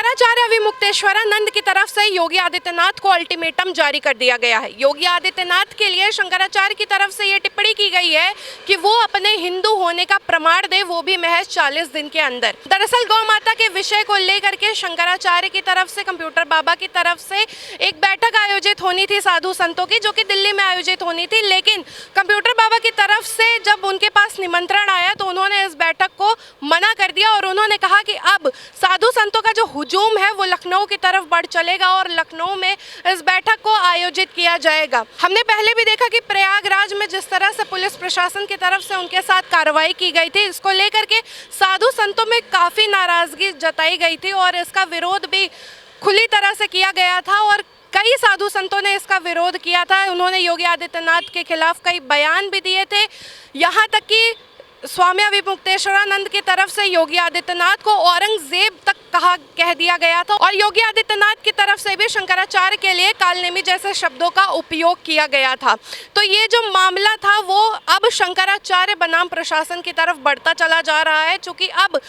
शंकराचार्य अविमुक्तेश्वरानंद की तरफ से योगी आदित्यनाथ को अल्टीमेटम जारी कर दिया गया है। योगी आदित्यनाथ के लिए शंकराचार्य की तरफ से ये टिप्पणी की गई है कि वो अपने हिंदू होने का प्रमाण दे, वो भी महज 40 दिन के अंदर। दरअसल गौ माता के विषय को लेकर के शंकराचार्य की तरफ से, कंप्यूटर बाबा की तरफ से एक बैठक आयोजित होनी थी साधु संतों की, जो कि दिल्ली में आयोजित होनी थी। लेकिन कंप्यूटर बाबा की तरफ से जब उनके पास निमंत्रण आया तो उन्होंने इस बैठक को मना कर दिया और उन्होंने कहा कि अब साधु संतों का जो हुजूम है वो लखनऊ की तरफ बढ़ चलेगा और लखनऊ में इस बैठक को आयोजित किया जाएगा। हमने पहले भी देखा कि प्रयागराज में जिस तरह से पुलिस प्रशासन की तरफ से उनके साथ कार्रवाई की गई थी, इसको लेकर के साधु संतों में काफ़ी नाराज़गी जताई गई थी और इसका विरोध भी खुली तरह से किया गया था और कई साधु संतों ने इसका विरोध किया था। उन्होंने योगी आदित्यनाथ के खिलाफ कई बयान भी दिए थे। यहाँ तक कि स्वामी अविमुक्तेश्वरानंद की तरफ से योगी आदित्यनाथ को औरंगजेब तक कह दिया गया था और योगी आदित्यनाथ की तरफ से भी शंकराचार्य के लिए कालनेमी जैसे शब्दों का उपयोग किया गया था। तो ये जो मामला था वो अब शंकराचार्य बनाम प्रशासन की तरफ बढ़ता चला जा रहा है, चूँकि अब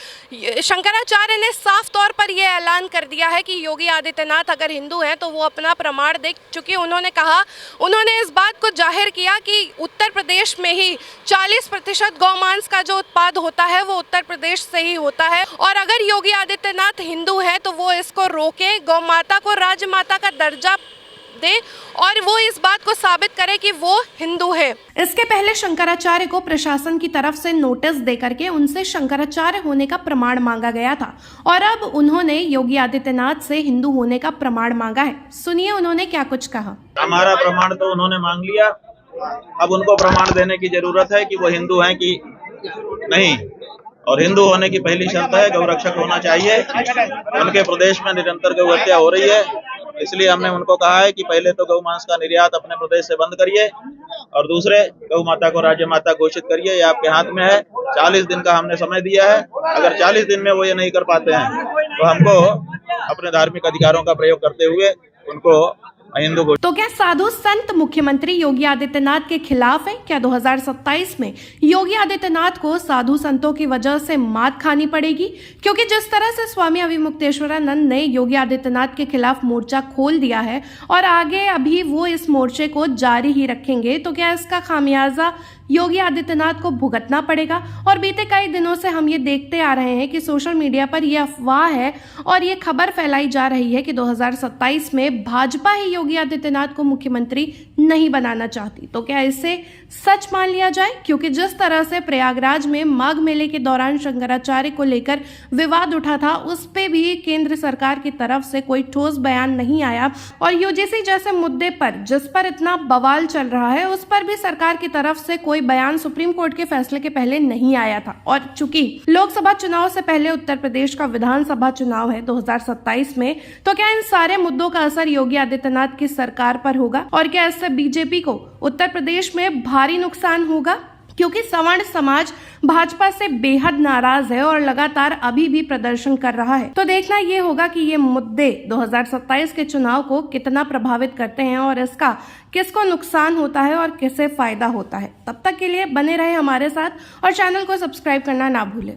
शंकराचार्य ने साफ तौर पर यह ऐलान कर दिया है कि योगी आदित्यनाथ अगर हिंदू हैं तो वो अपना प्रमाण दे। चूँकि उन्होंने इस बात को जाहिर किया कि उत्तर प्रदेश में ही 40% गौमांस का जो उत्पाद होता है वो उत्तर प्रदेश से ही होता है और अगर योगी आदित्यनाथ हिंदू है तो वो इसको रोके, गौ माता को राजमाता का दर्जा दे और वो इस बात को साबित करे कि वो हिंदू है। इसके पहले शंकराचार्य को प्रशासन की तरफ से नोटिस देकर के उनसे शंकराचार्य होने का प्रमाण मांगा गया था और अब उन्होंने योगी आदित्यनाथ से हिंदू होने का प्रमाण मांगा है। सुनिए उन्होंने क्या कुछ कहा। हमारा प्रमाण तो उन्होंने मांग लिया, अब उनको प्रमाण देने की जरूरत है कि वो हिंदू हैं कि नहीं। और हिंदू होने की पहली शर्त है गौरक्षक होना चाहिए। उनके प्रदेश में निरंतर गौ हत्या हो रही है, इसलिए हमने उनको कहा है कि पहले तो गौ मांस का निर्यात अपने प्रदेश से बंद करिए और दूसरे गौ माता को राज्य माता घोषित करिए। ये आपके हाथ में है। 40 दिन का हमने समय दिया है। अगर 40 दिन में वो ये नहीं कर पाते हैं तो हमको अपने धार्मिक अधिकारों का प्रयोग करते हुए उनको हिंदू। तो क्या साधु संत मुख्यमंत्री योगी आदित्यनाथ के खिलाफ है? क्या 2027 में योगी आदित्यनाथ को साधु संतों की वजह से मात खानी पड़ेगी? क्योंकि जिस तरह से स्वामी अविमुक्तेश्वरानंद ने योगी आदित्यनाथ के खिलाफ मोर्चा खोल दिया है और आगे अभी वो इस मोर्चे को जारी ही रखेंगे, तो क्या इसका खामियाजा योगी आदित्यनाथ को भुगतना पड़ेगा? और बीते कई दिनों से हम ये देखते आ रहे हैं कि सोशल मीडिया पर यह अफवाह है और ये खबर फैलाई जा रही है कि 2027 में भाजपा ही योगी आदित्यनाथ को मुख्यमंत्री नहीं बनाना चाहती। तो क्या इसे सच मान लिया जाए? क्योंकि जिस तरह से प्रयागराज में माघ मेले के दौरान शंकराचार्य को लेकर विवाद उठा था, उस पे भी केंद्र सरकार की तरफ से कोई ठोस बयान नहीं आया और यूजीसी जैसे मुद्दे पर जिस पर इतना बवाल चल रहा है उस पर भी सरकार की तरफ से कोई बयान सुप्रीम कोर्ट के फैसले के पहले नहीं आया था। और चूंकि लोकसभा चुनाव से पहले उत्तर प्रदेश का विधानसभा चुनाव है 2027 में, तो क्या इन सारे मुद्दों का असर योगी आदित्यनाथ की सरकार पर होगा और क्या इससे बीजेपी को उत्तर प्रदेश में भारी नुकसान होगा? क्योंकि सवर्ण समाज भाजपा से बेहद नाराज है और लगातार अभी भी प्रदर्शन कर रहा है। तो देखना ये होगा कि ये मुद्दे 2027 के चुनाव को कितना प्रभावित करते हैं और इसका किसको नुकसान होता है और किसे फायदा होता है। तब तक के लिए बने रहे हमारे साथ और चैनल को सब्सक्राइब करना ना भूलें।